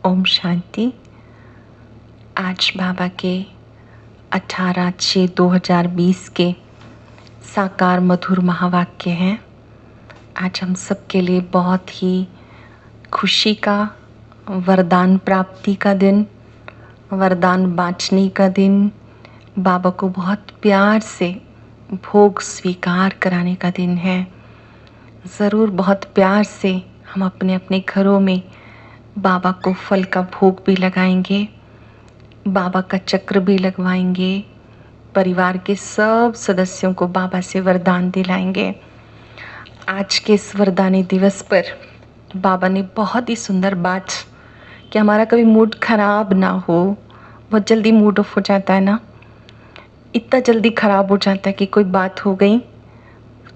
ओम शांति। आज बाबा के 18/6/2020 के साकार मधुर महावाक्य हैं। आज हम सबके लिए बहुत ही खुशी का, वरदान प्राप्ति का दिन, वरदान बांटने का दिन, बाबा को बहुत प्यार से भोग स्वीकार कराने का दिन है। ज़रूर बहुत प्यार से हम अपने अपने घरों में बाबा को फल का भोग भी लगाएंगे, बाबा का चक्र भी लगवाएंगे, परिवार के सब सदस्यों को बाबा से वरदान दिलाएंगे। आज के इस वरदानी दिवस पर बाबा ने बहुत ही सुंदर बात कि हमारा कभी मूड खराब ना हो। बहुत जल्दी मूड ऑफ हो जाता है ना, इतना जल्दी खराब हो जाता है कि कोई बात हो गई,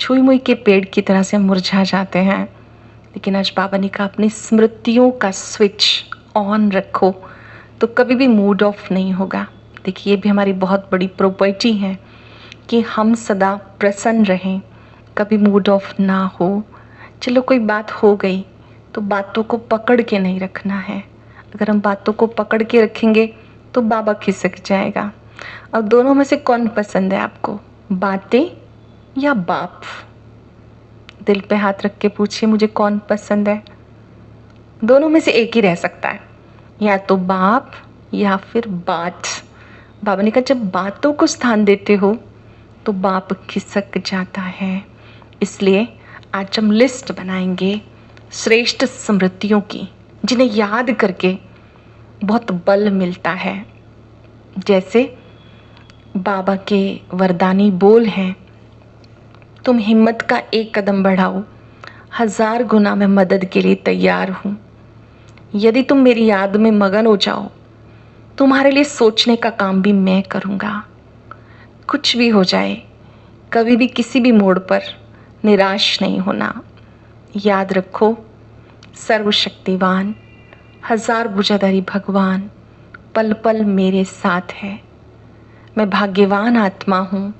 छुई मुई के पेड़ की तरह से मुरझा जाते हैं। लेकिन आज बाबा ने कहा अपनी स्मृतियों का स्विच ऑन रखो तो कभी भी मूड ऑफ नहीं होगा। देखिए, ये भी हमारी बहुत बड़ी प्रॉपर्टी है कि हम सदा प्रसन्न रहें, कभी मूड ऑफ ना हो। चलो कोई बात हो गई तो बातों को पकड़ के नहीं रखना है। अगर हम बातों को पकड़ के रखेंगे तो बाबा खिसक जाएगा। अब दोनों में से कौन पसंद है आपको, बातें या बाप? दिल पे हाथ रख के पूछिए, मुझे कौन पसंद है? दोनों में से एक ही रह सकता है, या तो बाप या फिर बात। बाबा ने कहा जब बातों को स्थान देते हो तो बाप खिसक जाता है। इसलिए आज हम लिस्ट बनाएंगे श्रेष्ठ स्मृतियों की, जिन्हें याद करके बहुत बल मिलता है। जैसे बाबा के वरदानी बोल हैं, तुम हिम्मत का एक कदम बढ़ाओ, 1000 गुना मैं मदद के लिए तैयार हूँ। यदि तुम मेरी याद में मगन हो जाओ, तुम्हारे लिए सोचने का काम भी मैं करूँगा। कुछ भी हो जाए, कभी भी किसी भी मोड़ पर निराश नहीं होना। याद रखो, सर्वशक्तिवान 1000 भुजाधारी भगवान पल पल मेरे साथ है। मैं भाग्यवान आत्मा हूँ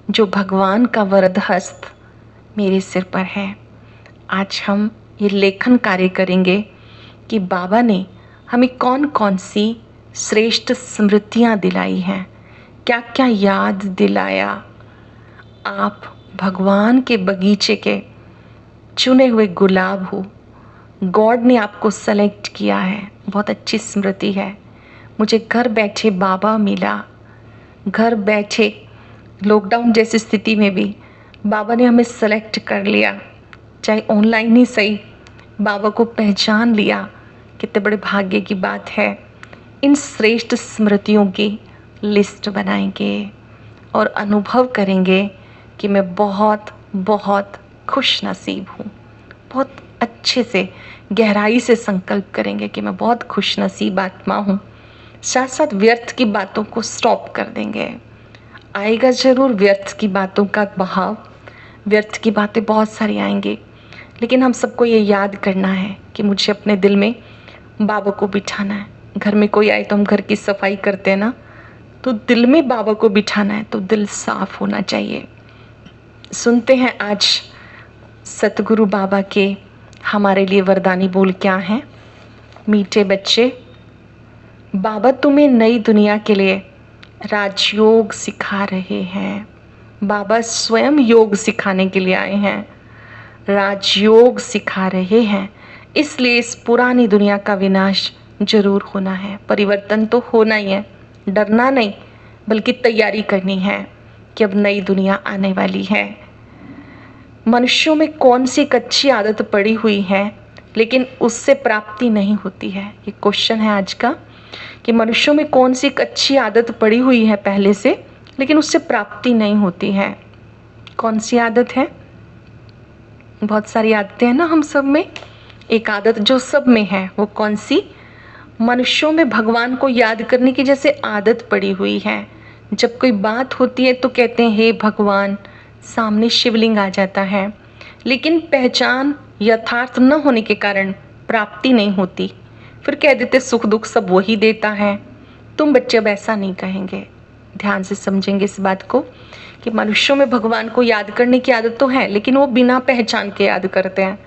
जो भगवान का वरद हस्त मेरे सिर पर है। आज हम ये लेखन कार्य करेंगे कि बाबा ने हमें कौन कौन सी श्रेष्ठ स्मृतियाँ दिलाई हैं, क्या क्या याद दिलाया। आप भगवान के बगीचे के चुने हुए गुलाब हो, गॉड ने आपको सेलेक्ट किया है। बहुत अच्छी स्मृति है। मुझे घर बैठे बाबा मिला, घर बैठे लॉकडाउन जैसी स्थिति में भी बाबा ने हमें सेलेक्ट कर लिया, चाहे ऑनलाइन ही सही, बाबा को पहचान लिया। कितने बड़े भाग्य की बात है। इन श्रेष्ठ स्मृतियों की लिस्ट बनाएंगे और अनुभव करेंगे कि मैं बहुत बहुत खुश नसीब हूँ। बहुत अच्छे से गहराई से संकल्प करेंगे कि मैं बहुत खुश नसीब आत्मा हूँ। साथ साथ व्यर्थ की बातों को स्टॉप कर देंगे। आएगा ज़रूर व्यर्थ की बातों का बहाव, व्यर्थ की बातें बहुत सारी आएंगी, लेकिन हम सबको ये याद करना है कि मुझे अपने दिल में बाबा को बिठाना है। घर में कोई आए तो हम घर की सफाई करते हैं ना, तो दिल में बाबा को बिठाना है, तो दिल साफ होना चाहिए। सुनते हैं आज सतगुरु बाबा के हमारे लिए वरदानी बोल क्या हैं। मीठे बच्चे, बाबा तुम्हें नई दुनिया के लिए राजयोग सिखा रहे हैं। बाबा स्वयं योग सिखाने के लिए आए हैं, राजयोग सिखा रहे हैं। इसलिए इस पुरानी दुनिया का विनाश जरूर होना है। परिवर्तन तो होना ही है, डरना नहीं बल्कि तैयारी करनी है कि अब नई दुनिया आने वाली है। मनुष्यों में कौन सी एक अच्छी आदत पड़ी हुई है लेकिन उससे प्राप्ति नहीं होती है? ये क्वेश्चन है आज का, कि मनुष्यों में कौन सी एक अच्छी आदत पड़ी हुई है पहले से लेकिन उससे प्राप्ति नहीं होती है। कौन सी आदत है? बहुत सारी आदतें हैं ना हम सब में। एक आदत जो सब में है वो कौन सी? मनुष्यों में भगवान को याद करने की जैसे आदत पड़ी हुई है। जब कोई बात होती है तो कहते हैं हे भगवान, सामने शिवलिंग आ जाता है, लेकिन पहचान यथार्थ न होने के कारण प्राप्ति नहीं होती। फिर कह देते सुख दुख सब वही देता है। तुम बच्चे अब ऐसा नहीं कहेंगे, ध्यान से समझेंगे इस बात को कि मनुष्यों में भगवान को याद करने की आदत तो है, लेकिन वो बिना पहचान के याद करते हैं।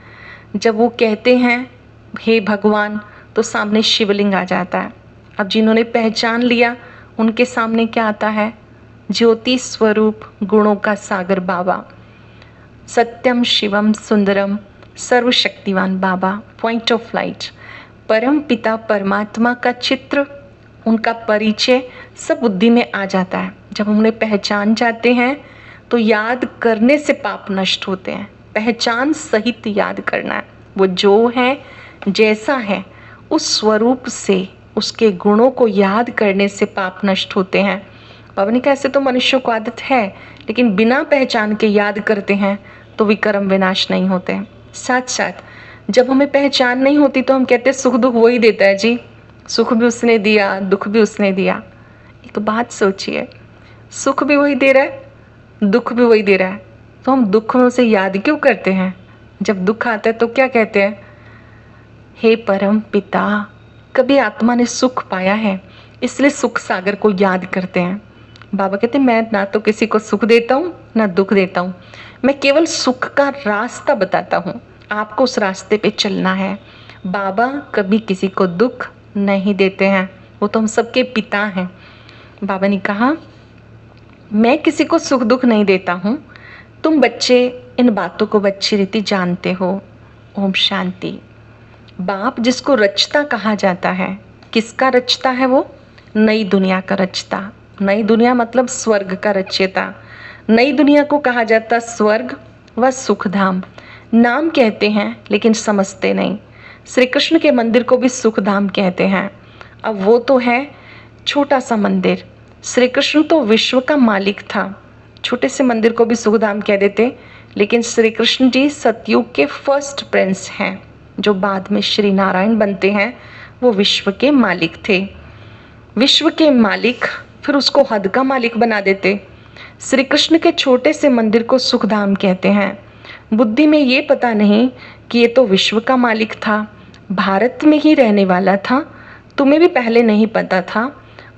जब वो कहते हैं हे भगवान तो सामने शिवलिंग आ जाता है। अब जिन्होंने पहचान लिया उनके सामने क्या आता है? ज्योति स्वरूप गुणों का सागर बाबा, सत्यम शिवम सुंदरम सर्वशक्तिवान बाबा, पॉइंट ऑफ लाइट, परम पिता परमात्मा का चित्र, उनका परिचय सब बुद्धि में आ जाता है। जब हम उन्हें पहचान जाते हैं तो याद करने से पाप नष्ट होते हैं। पहचान सहित याद करना है। वो जो है, जैसा है, उस स्वरूप से उसके गुणों को याद करने से पाप नष्ट होते हैं। बाबा ने कहा ऐसे तो मनुष्यों को आदत है, लेकिन बिना पहचान के याद करते हैं तो विक्रम विनाश नहीं होते। साथ साथ जब हमें पहचान नहीं होती तो हम कहते सुख दुख वही देता है जी, सुख भी उसने दिया, दुख भी उसने दिया। एक बात सोचिए, सुख भी वही दे रहा है, दुख भी वही दे रहा है, तो हम दुख में उसे याद क्यों करते हैं? जब दुख आता है तो क्या कहते हैं? हे परम पिता, कभी आत्मा ने सुख पाया है इसलिए सुख सागर को याद करते हैं। बाबा कहते हैं मैं ना तो किसी को सुख देता हूँ ना दुख देता हूँ, मैं केवल सुख का रास्ता बताता हूँ, आपको उस रास्ते पे चलना है। बाबा कभी किसी को दुख नहीं देते हैं, वो तो हम सबके पिता हैं। बाबा ने कहा मैं किसी को सुख दुख नहीं देता हूँ, तुम बच्चे इन बातों को अच्छी रीति जानते हो। ओम शांति। बाप जिसको रचता कहा जाता है, किसका रचता है वो? नई दुनिया का रचता। नई दुनिया मतलब स्वर्ग का रचयिता। नई दुनिया को कहा जाता स्वर्ग व सुखधाम। नाम कहते हैं लेकिन समझते नहीं। श्री कृष्ण के मंदिर को भी सुखधाम कहते हैं। अब वो तो है छोटा सा मंदिर, श्री कृष्ण तो विश्व का मालिक था, छोटे से मंदिर को भी सुखधाम कह देते, लेकिन श्री कृष्ण जी सतयुग के फर्स्ट प्रिंस हैं, जो बाद में श्री नारायण बनते हैं। वो विश्व के मालिक थे। विश्व के मालिक फिर उसको हद का मालिक बना देते। श्री कृष्ण के छोटे से मंदिर को सुखधाम कहते हैं। बुद्धि में ये पता नहीं कि ये तो विश्व का मालिक था, भारत में ही रहने वाला था, तुम्हें भी पहले नहीं पता था,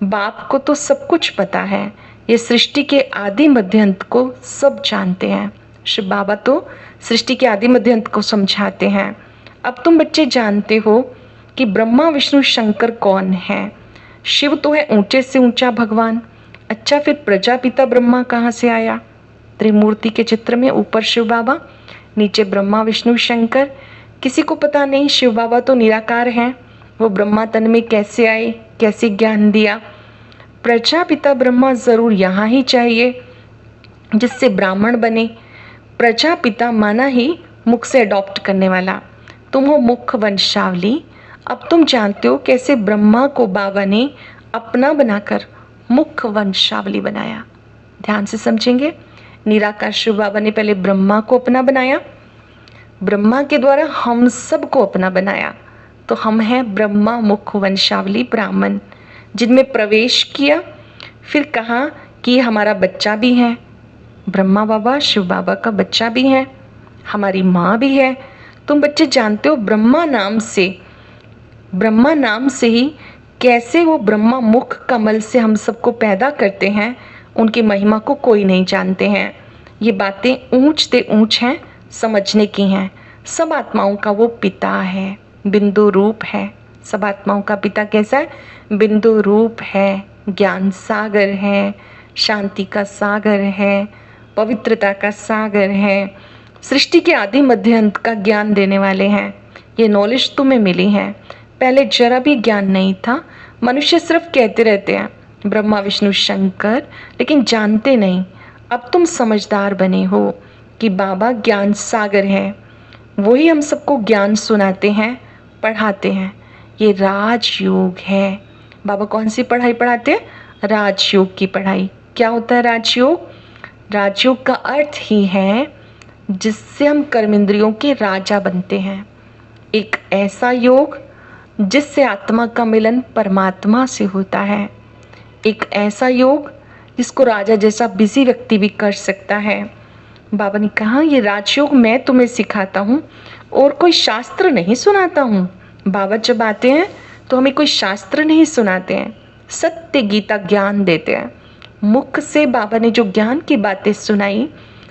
बाप को तो सब कुछ पता है, ये सृष्टि के आदि मध्य अंत को सब जानते हैं। शिव बाबा तो सृष्टि के आदि मध्य अंत को समझाते हैं। अब तुम बच्चे जानते हो कि ब्रह्मा विष्णु शंकर कौन है। शिव तो है ऊंचे से ऊंचा भगवान। अच्छा, फिर प्रजापिता ब्रह्मा कहाँ से आया? त्रिमूर्ति के चित्र में ऊपर शिव बाबा, नीचे ब्रह्मा विष्णु शंकर। किसी को पता नहीं, शिव बाबा तो निराकार हैं, वो ब्रह्मा तन में कैसे आए, कैसे ज्ञान दिया? प्रजापिता ब्रह्मा जरूर यहाँ ही चाहिए जिससे ब्राह्मण बने। प्रजापिता माना ही मुख से अडॉप्ट करने वाला। तुम हो मुख वंशावली। अब तुम जानते हो कैसे ब्रह्मा को बाबा ने अपना बनाकर मुख वंशावली बनाया। ध्यान से समझेंगे। निराकार शिव बाबा ने पहले ब्रह्मा को अपना बनाया, ब्रह्मा के द्वारा हम सबको अपना बनाया, तो हम हैं ब्रह्मा मुख वंशावली ब्राह्मण, जिनमें प्रवेश किया। फिर कहा कि हमारा बच्चा भी है, ब्रह्मा बाबा शिव बाबा का बच्चा भी है, हमारी माँ भी है। तुम बच्चे जानते हो ब्रह्मा नाम से ही कैसे वो ब्रह्मा मुख कमल से हम सबको पैदा करते हैं, उनकी महिमा को कोई नहीं जानते हैं। ये बातें ऊंच से ऊंच हैं, समझने की हैं। सब आत्माओं का वो पिता है, बिंदु रूप है। सब आत्माओं का पिता कैसा है? बिंदु रूप है, ज्ञान सागर है, शांति का सागर है, पवित्रता का सागर है, सृष्टि के आदि मध्य अंत का ज्ञान देने वाले हैं। ये नॉलेज तुम्हें मिली है, पहले जरा भी ज्ञान नहीं था। मनुष्य सिर्फ कहते रहते हैं ब्रह्मा विष्णु शंकर, लेकिन जानते नहीं। अब तुम समझदार बने हो कि बाबा ज्ञान सागर है, वही हम सबको ज्ञान सुनाते हैं, पढ़ाते हैं। ये राजयोग है। बाबा कौन सी पढ़ाई पढ़ाते हैं? राजयोग की पढ़ाई। क्या होता है राजयोग? राजयोग का अर्थ ही है जिससे हम कर्मेंद्रियों के राजा बनते हैं। एक ऐसा योग जिससे आत्मा का मिलन परमात्मा से होता है। एक ऐसा योग जिसको राजा जैसा बिजी व्यक्ति भी कर सकता है। बाबा ने कहा ये राजयोग मैं तुम्हें सिखाता हूँ और कोई शास्त्र नहीं सुनाता हूँ। बाबा जब आते हैं तो हमें कोई शास्त्र नहीं सुनाते हैं, सत्य गीता ज्ञान देते हैं। मुख से बाबा ने जो ज्ञान की बातें सुनाई,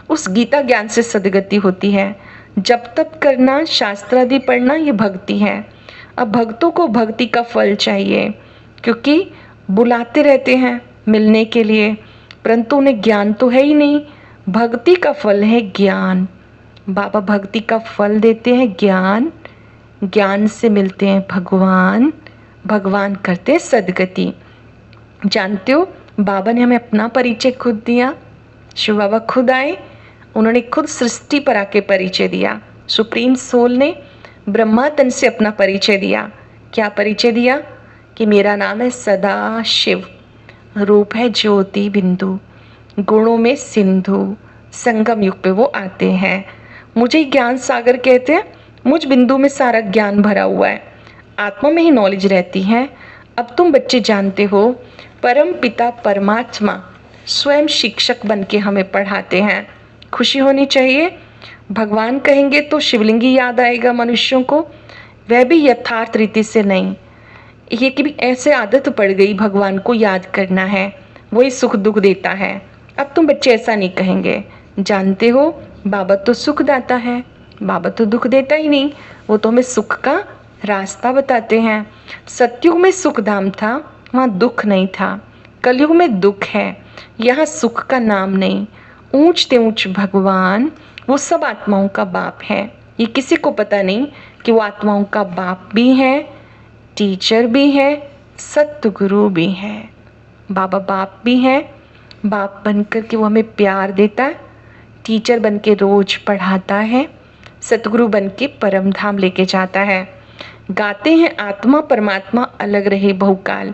उस गीता ज्ञान से सदगति होती है। जब तप करना, शास्त्रादि पढ़ना, ये भक्ति है। अब भक्तों को भक्ति का फल चाहिए, क्योंकि बुलाते रहते हैं मिलने के लिए, परंतु उन्हें ज्ञान तो है ही नहीं। भक्ति का फल है ज्ञान। बाबा भक्ति का फल देते हैं ज्ञान, ज्ञान से मिलते हैं भगवान, भगवान करते हैं सदगति। जानते हो, बाबा ने हमें अपना परिचय खुद दिया। शिव बाबा खुद आए, उन्होंने खुद सृष्टि पर आके परिचय दिया। सुप्रीम सोल ने ब्रह्मा तन से अपना परिचय दिया। क्या परिचय दिया? कि मेरा नाम है सदा शिव, रूप है ज्योति बिंदु, गुणों में सिंधु, संगम युग पे वो आते हैं। मुझे ज्ञान सागर कहते हैं, मुझ बिंदु में सारा ज्ञान भरा हुआ है, आत्मा में ही नॉलेज रहती है। अब तुम बच्चे जानते हो, परम पिता परमात्मा स्वयं शिक्षक बन के हमें पढ़ाते हैं। खुशी होनी चाहिए। भगवान कहेंगे तो शिवलिंगी याद आएगा मनुष्यों को, वह भी यथार्थ रीति से नहीं। ये कि भी ऐसे आदत पड़ गई भगवान को याद करना है, वही सुख दुख देता है। अब तुम बच्चे ऐसा नहीं कहेंगे। जानते हो, बाबा तो सुखदाता है, बाबा तो दुख देता ही नहीं। वो तो हमें सुख का रास्ता बताते हैं। सतयुग में सुख धाम था, वहाँ दुख नहीं था। कलयुग में दुख है, यहाँ सुख का नाम नहीं। ऊंच ते ऊंच भगवान, वो सब आत्माओं का बाप है। ये किसी को पता नहीं कि वो आत्माओं का बाप भी है, टीचर भी है, सतगुरु भी है। बाबा बाप भी है, बाप बनकर के वो हमें प्यार देता है, टीचर बन के रोज पढ़ाता है, सतगुरु बन के परम धाम लेके जाता है। गाते हैं आत्मा परमात्मा अलग रहे बहुकाल।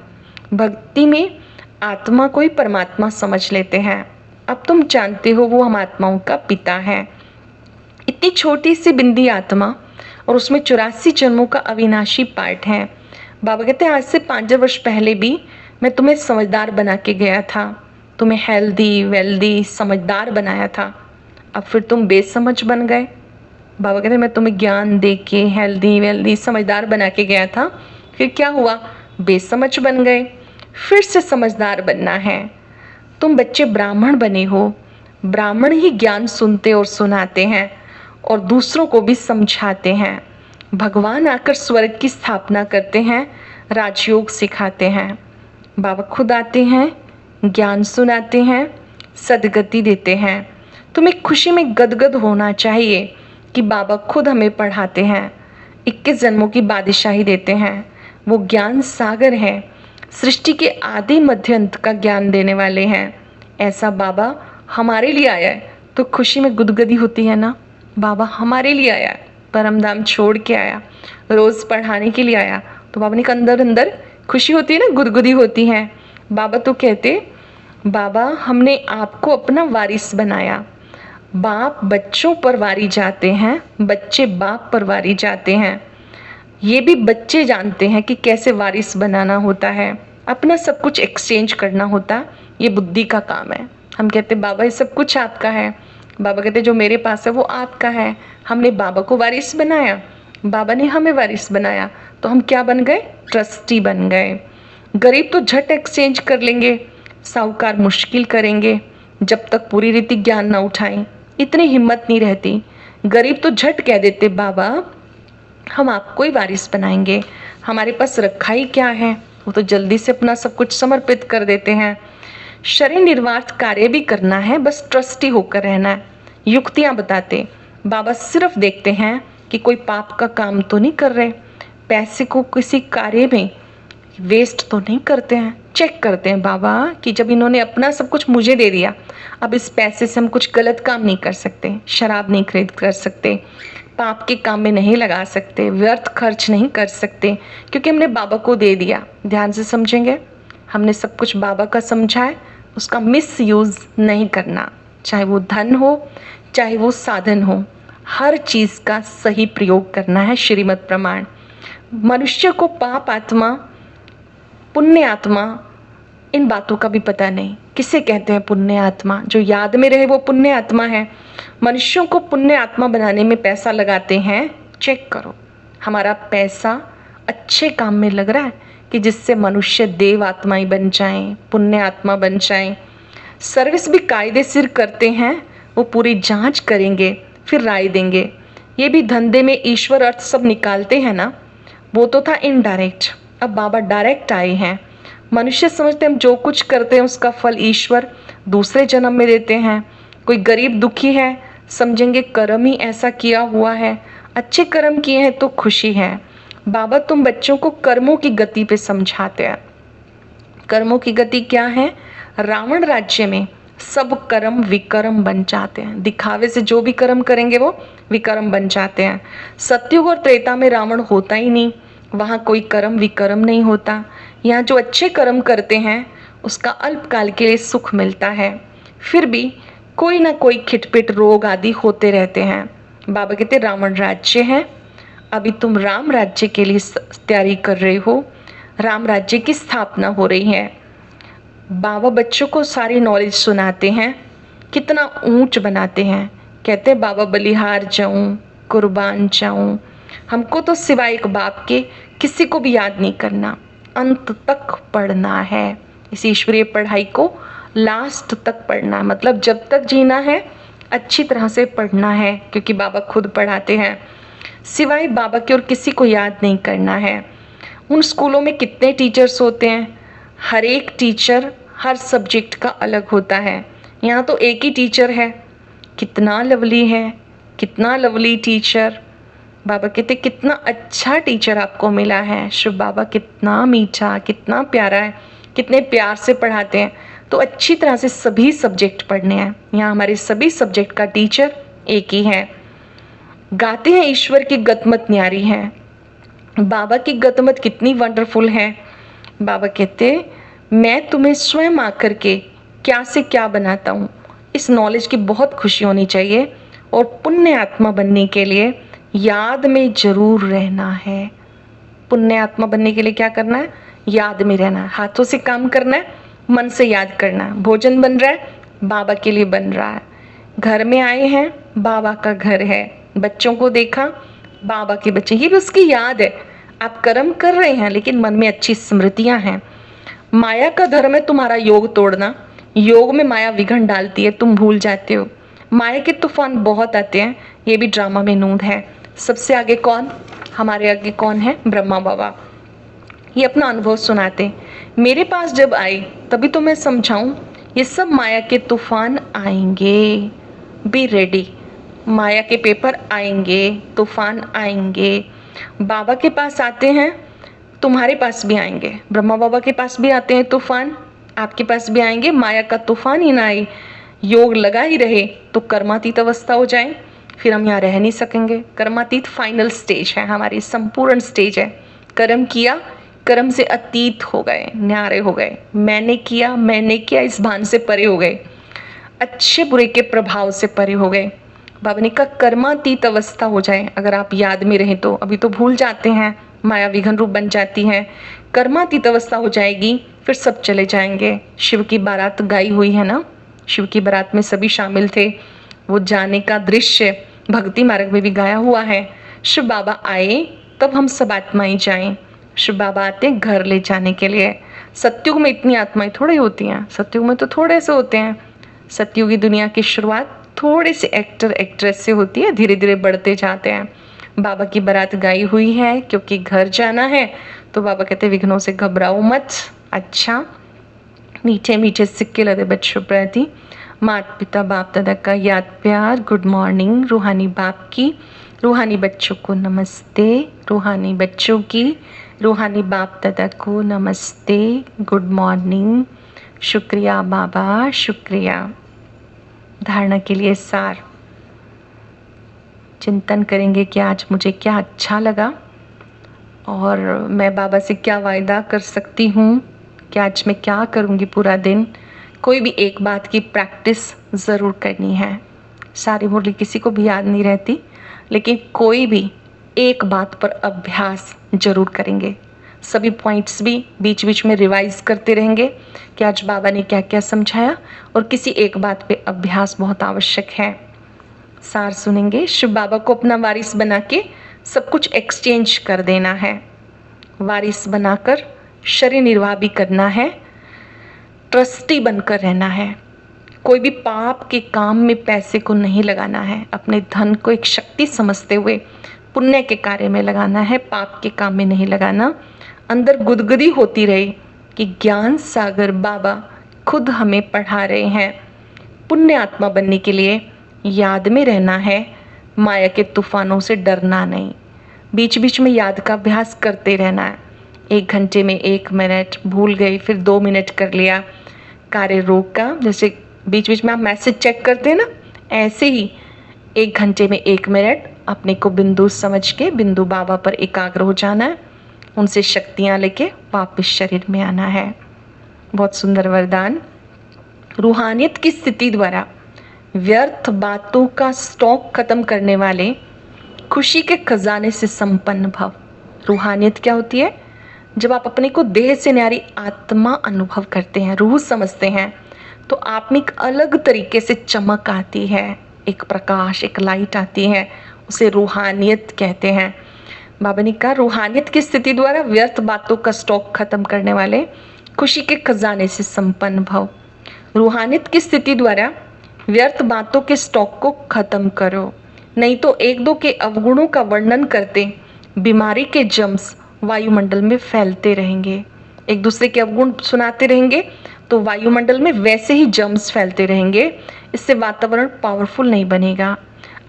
भक्ति में आत्मा को ही परमात्मा समझ लेते हैं। अब तुम जानते हो, वो हम आत्माओं का पिता है। इतनी छोटी सी बिंदी आत्मा, और उसमें 84 जन्मों का अविनाशी पार्ट है। बाबा कहते हैं, आज से 5 वर्ष पहले भी मैं तुम्हें समझदार बना के गया था, तुम्हें हेल्दी वेल्दी समझदार बनाया था। अब फिर तुम बेसमझ बन गए। बाबा कहते हैं, मैं तुम्हें ज्ञान दे के हेल्दी वेल्दी समझदार बना के गया था, फिर क्या हुआ? बेसमझ बन गए। फिर से समझदार बनना है। तुम बच्चे ब्राह्मण बने हो, ब्राह्मण ही ज्ञान सुनते और सुनाते हैं और दूसरों को भी समझाते हैं। भगवान आकर स्वर्ग की स्थापना करते हैं, राजयोग सिखाते हैं। बाबा खुद आते हैं, ज्ञान सुनाते हैं, सदगति देते हैं। तुम्हें खुशी में गदगद होना चाहिए कि बाबा खुद हमें पढ़ाते हैं, 21 जन्मों की बादशाही देते हैं। वो ज्ञान सागर है, सृष्टि के आदि मध्य अंत का ज्ञान देने वाले हैं। ऐसा बाबा हमारे लिए आया है तो खुशी में गुदगदी होती है ना। बाबा हमारे लिए आया है, परम धाम छोड़ के आया, रोज पढ़ाने के लिए आया, तो बाबा ने अंदर अंदर खुशी होती है ना, गुदगुदी होती है। बाबा तो कहते, बाबा हमने आपको अपना वारिस बनाया। बाप बच्चों पर वारी जाते हैं, बच्चे बाप पर वारी जाते हैं। ये भी बच्चे जानते हैं कि कैसे वारिस बनाना होता है, अपना सब कुछ एक्सचेंज करना होता। ये बुद्धि का काम है। हम कहते बाबा ये सब कुछ आपका है। बाबा कहते जो मेरे पास है वो आपका है। हमने बाबा को वारिस बनाया, बाबा ने हमें वारिस बनाया, तो हम क्या बन गए? ट्रस्टी बन गए। गरीब तो झट एक्सचेंज कर लेंगे, साहूकार मुश्किल करेंगे जब तक पूरी रीति ज्ञान ना उठाएं। इतनी हिम्मत नहीं रहती। गरीब तो झट कह देते बाबा हम आपको ही वारिस बनाएंगे, हमारे पास रखा ही क्या है। वो तो जल्दी से अपना सब कुछ समर्पित कर देते हैं। शरीर निर्वार्थ कार्य भी करना है, बस ट्रस्टी होकर रहना है। युक्तियां बताते बाबा सिर्फ देखते हैं कि कोई पाप का काम तो नहीं कर रहे, पैसे को किसी कार्य में वेस्ट तो नहीं करते हैं। चेक करते हैं बाबा कि जब इन्होंने अपना सब कुछ मुझे दे दिया, अब इस पैसे से हम कुछ गलत काम नहीं कर सकते, शराब नहीं खरीद कर सकते, पाप के काम में नहीं लगा सकते, व्यर्थ खर्च नहीं कर सकते, क्योंकि हमने बाबा को दे दिया। ध्यान से समझेंगे, हमने सब कुछ बाबा का समझा है, उसका मिस यूज़ नहीं करना। चाहे वो धन हो, चाहे वो साधन हो, हर चीज़ का सही प्रयोग करना है। श्रीमद् प्रमाण। मनुष्य को पाप आत्मा, पुण्य आत्मा, इन बातों का भी पता नहीं। किसे कहते हैं पुण्य आत्मा? जो याद में रहे वो पुण्य आत्मा है। मनुष्यों को पुण्य आत्मा बनाने में पैसा लगाते हैं। चेक करो हमारा पैसा अच्छे काम में लग रहा है कि जिससे मनुष्य देव आत्मा ही बन जाएं, पुण्य आत्मा बन जाएं। सर्विस भी कायदे सिर करते हैं, वो पूरी जांच करेंगे फिर राय देंगे। ये भी धंधे में ईश्वर अर्थ सब निकालते हैं ना, वो तो था इनडायरेक्ट, अब बाबा डायरेक्ट आए हैं। मनुष्य समझते हैं हम जो कुछ करते हैं उसका फल ईश्वर दूसरे जन्म में देते हैं। कोई गरीब दुखी है, समझेंगे कर्म ही ऐसा किया हुआ है, अच्छे कर्म किए हैं तो खुशी है। बाबा तुम बच्चों को कर्मों की गति पे समझाते हैं। कर्मों की गति क्या है? रावण राज्य में सब कर्म विकर्म बन जाते हैं, दिखावे से जो भी कर्म करेंगे वो विकर्म बन जाते हैं। सतयुग और त्रेता में रावण होता ही नहीं, वहाँ कोई कर्म विकर्म नहीं होता। यहाँ जो अच्छे कर्म करते हैं उसका अल्पकाल के लिए सुख मिलता है, फिर भी कोई ना कोई खिटपिट रोग आदि होते रहते हैं। बाबा कहते रावण राज्य है, अभी तुम राम राज्य के लिए तैयारी कर रहे हो, राम राज्य की स्थापना हो रही है। बाबा बच्चों को सारी नॉलेज सुनाते हैं, कितना ऊंच बनाते हैं। कहते हैं बाबा बलिहार जाऊं, कुर्बान जाऊं, हमको तो सिवाय एक बाप के किसी को भी याद नहीं करना, अंत तक पढ़ना है। इस ईश्वरीय पढ़ाई को लास्ट तक पढ़ना है, मतलब जब तक जीना है अच्छी तरह से पढ़ना है, क्योंकि बाबा खुद पढ़ाते हैं। सिवाय बाबा के और किसी को याद नहीं करना है। उन स्कूलों में कितने टीचर्स होते हैं, हर एक टीचर हर सब्जेक्ट का अलग होता है। यहाँ तो एक ही टीचर है, कितना लवली है, कितना लवली टीचर। बाबा कहते कितना अच्छा टीचर आपको मिला है। शिव बाबा कितना मीठा, कितना प्यारा है, कितने प्यार से पढ़ाते हैं। तो अच्छी तरह से सभी सब्जेक्ट पढ़ने हैं। यहाँ हमारे सभी सब्जेक्ट का टीचर एक ही है। गाते हैं ईश्वर की गतमत न्यारी है। बाबा की गतमत कितनी वंडरफुल है। बाबा कहते मैं तुम्हें स्वयं आकर के क्या से क्या बनाता हूँ, इस नॉलेज की बहुत खुशी होनी चाहिए। और पुण्य आत्मा बनने के लिए याद में जरूर रहना है। पुण्य आत्मा बनने के लिए क्या करना है? याद में रहना है, हाथों से काम करना है, मन से याद करना है। भोजन बन रहा है, बाबा के लिए बन रहा है। घर में आए हैं, बाबा का घर है। बच्चों को देखा, बाबा के बच्चे, ये भी उसकी याद है। आप कर्म कर रहे हैं लेकिन मन में अच्छी स्मृतियां हैं। माया का धर्म है तुम्हारा योग तोड़ना। योग में माया विघ्न डालती है, तुम भूल जाते हो। माया के तूफान बहुत आते हैं, ये भी ड्रामा में नूंद है। सबसे आगे कौन? हमारे आगे कौन है? ब्रह्मा बाबा। ये अपना अनुभव सुनाते, मेरे पास जब आए तभी तो मैं समझाऊं, ये सब माया के तूफान आएंगे, बी रेडी। माया के पेपर आएंगे, तूफान आएंगे। बाबा के पास आते हैं, तुम्हारे पास भी आएंगे। ब्रह्मा बाबा के पास भी आते हैं तूफान, आपके पास भी आएंगे। माया का तूफान ही ना आए, योग लगा ही रहे तो कर्मातीत अवस्था हो जाए, फिर हम यहाँ रह नहीं सकेंगे। कर्मातीत फाइनल स्टेज है, हमारी संपूर्ण स्टेज है। कर्म किया, कर्म से अतीत हो गए, न्यारे हो गए। मैंने किया इस भान से परे हो गए, अच्छे बुरे के प्रभाव से परे हो गए। बाबा ने कहा कर्मातीत अवस्था हो जाए, अगर आप याद में रहें तो। अभी तो भूल जाते हैं, माया विघन रूप बन जाती है। कर्मातीत अवस्था हो जाएगी, फिर सब चले जाएंगे। शिव की बारात गाई हुई है ना, शिव की बारात में सभी शामिल थे। वो जाने का दृश्य भक्ति मार्ग में भी गाया हुआ है। शिव बाबा आए तब हम सब आत्माएं जाएं। शिव बाबा आते घर ले जाने के लिए। सतयुग में इतनी आत्माएं थोड़ी होती हैं, सतयुग में तो थोड़े से होते हैं। सतयुगी दुनिया की शुरुआत थोड़े से एक्टर एक्ट्रेस से होती है, धीरे धीरे बढ़ते जाते हैं। बाबा की बारात गाई हुई है क्योंकि घर जाना है, तो बाबा कहते विघ्नों से घबराओ मत। अच्छा, मीठे मीठे सिक्के लदे बच्चों प्रति माता पिता बाप दादा का याद प्यार, गुड मॉर्निंग। रूहानी बाप की, रूहानी बच्चों को नमस्ते। रूहानी बच्चों की, रूहानी बाप दादा को नमस्ते, गुड मॉर्निंग। शुक्रिया बाबा, शुक्रिया। धारणा के लिए सार, चिंतन करेंगे कि आज मुझे क्या अच्छा लगा और मैं बाबा से क्या वायदा कर सकती हूँ कि आज मैं क्या करूँगी पूरा दिन। कोई भी एक बात की प्रैक्टिस ज़रूर करनी है। सारी मुरली किसी को भी याद नहीं रहती, लेकिन कोई भी एक बात पर अभ्यास जरूर करेंगे। सभी पॉइंट्स भी बीच बीच में रिवाइज करते रहेंगे कि आज बाबा ने क्या क्या समझाया, और किसी एक बात पे अभ्यास बहुत आवश्यक है। सार सुनेंगे। शिव बाबा को अपना वारिस बना के सब कुछ एक्सचेंज कर देना है। वारिस बनाकर शरीर निर्वाह भी करना है, ट्रस्टी बनकर रहना है। कोई भी पाप के काम में पैसे को नहीं लगाना है। अपने धन को एक शक्ति समझते हुए पुण्य के कार्य में लगाना है, पाप के काम में नहीं लगाना। अंदर गुदगुदी होती रहे कि ज्ञान सागर बाबा खुद हमें पढ़ा रहे हैं। पुण्य आत्मा बनने के लिए याद में रहना है, माया के तूफानों से डरना नहीं। बीच बीच में याद का अभ्यास करते रहना है। 1 घंटे में 1 मिनट, भूल गई फिर 2 मिनट कर लिया। कार्य रोका, जैसे बीच बीच में आप मैसेज चेक करते हैं ना, ऐसे ही 1 घंटे में 1 मिनट अपने को बिंदु समझ के बिंदु बाबा पर एकाग्र हो जाना है। उनसे शक्तियाँ लेके वापस शरीर में आना है। बहुत सुंदर वरदान। रूहानियत की स्थिति द्वारा व्यर्थ बातों का स्टॉक खत्म करने वाले खुशी के खजाने से संपन्न भव। रूहानियत क्या होती है? जब आप अपने को देह से न्यारी आत्मा अनुभव करते हैं, रूह समझते हैं, तो आप में एक अलग तरीके से चमक आती है, एक प्रकाश, एक लाइट आती है। उसे रूहानियत कहते हैं। बाबा ने कहा रूहानियत की स्थिति द्वारा व्यर्थ बातों का स्टॉक खत्म करने वाले खुशी के खजाने से संपन्न भव। रूहानियत की स्थिति द्वारा व्यर्थ बातों के स्टॉक को खत्म करो, नहीं तो 1-2 के अवगुणों का वर्णन करते बीमारी के जम्स वायुमंडल में फैलते रहेंगे। एक दूसरे के अवगुण सुनाते रहेंगे तो वायुमंडल में वैसे ही जम्स फैलते रहेंगे। इससे वातावरण पावरफुल नहीं बनेगा।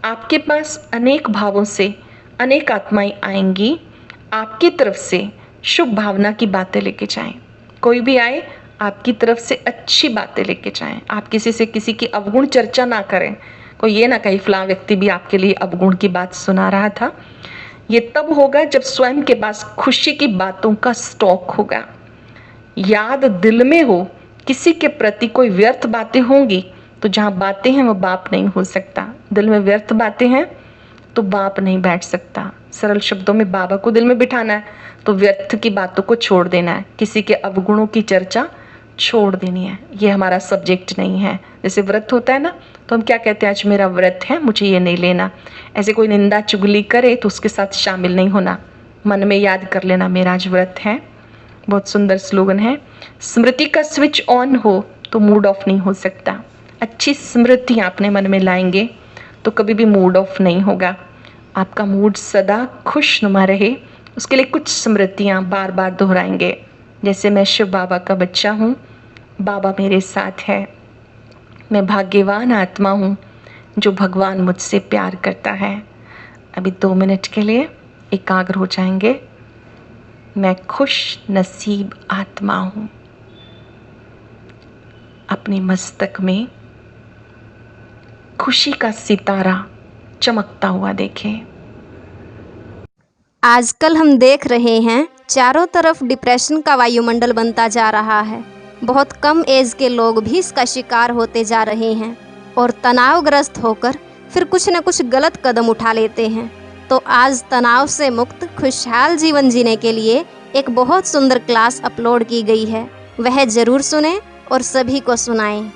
आपके पास अनेक भावों से अनेक आत्माएं आएंगी, आपकी तरफ से शुभ भावना की बातें लेके जाएं। कोई भी आए आपकी तरफ से अच्छी बातें लेके जाएं। आप किसी से किसी की अवगुण चर्चा ना करें। कोई ये ना कहे फलां व्यक्ति भी आपके लिए अवगुण की बात सुना रहा था। ये तब होगा जब स्वयं के पास खुशी की बातों का स्टॉक होगा। याद दिल में हो, किसी के प्रति कोई व्यर्थ बातें होंगी तो जहाँ बातें हैं वो बाप नहीं हो सकता। दिल में व्यर्थ बातें हैं तो बाप नहीं बैठ सकता। सरल शब्दों में बाबा को दिल में बिठाना है तो व्यर्थ की बातों को छोड़ देना है, किसी के अवगुणों की चर्चा छोड़ देनी है। ये हमारा सब्जेक्ट नहीं है। जैसे व्रत होता है ना, तो हम क्या कहते हैं, आज मेरा व्रत है, मुझे ये नहीं लेना। ऐसे कोई निंदा चुगली करे तो उसके साथ शामिल नहीं होना, मन में याद कर लेना मेरा आज व्रत है। बहुत सुंदर स्लोगन है। स्मृति का स्विच ऑन हो तो मूड ऑफ नहीं हो सकता। अच्छी स्मृति अपने मन में लाएंगे तो कभी भी मूड ऑफ नहीं होगा। आपका मूड सदा खुशनुमा रहे, उसके लिए कुछ स्मृतियाँ बार बार दोहराएंगे। जैसे मैं शिव बाबा का बच्चा हूँ, बाबा मेरे साथ है, मैं भाग्यवान आत्मा हूँ जो भगवान मुझसे प्यार करता है। अभी 2 मिनट के लिए एकाग्र हो जाएंगे। मैं खुश नसीब आत्मा हूँ। अपने मस्तक में खुशी का सितारा चमकता हुआ देखें। आजकल हम देख रहे हैं चारों तरफ डिप्रेशन का वायुमंडल बनता जा रहा है। बहुत कम एज के लोग भी इसका शिकार होते जा रहे हैं और तनावग्रस्त होकर फिर कुछ न कुछ गलत कदम उठा लेते हैं। तो आज तनाव से मुक्त खुशहाल जीवन जीने के लिए एक बहुत सुंदर क्लास अपलोड की गई है, वह ज़रूर सुनें और सभी को सुनाएं।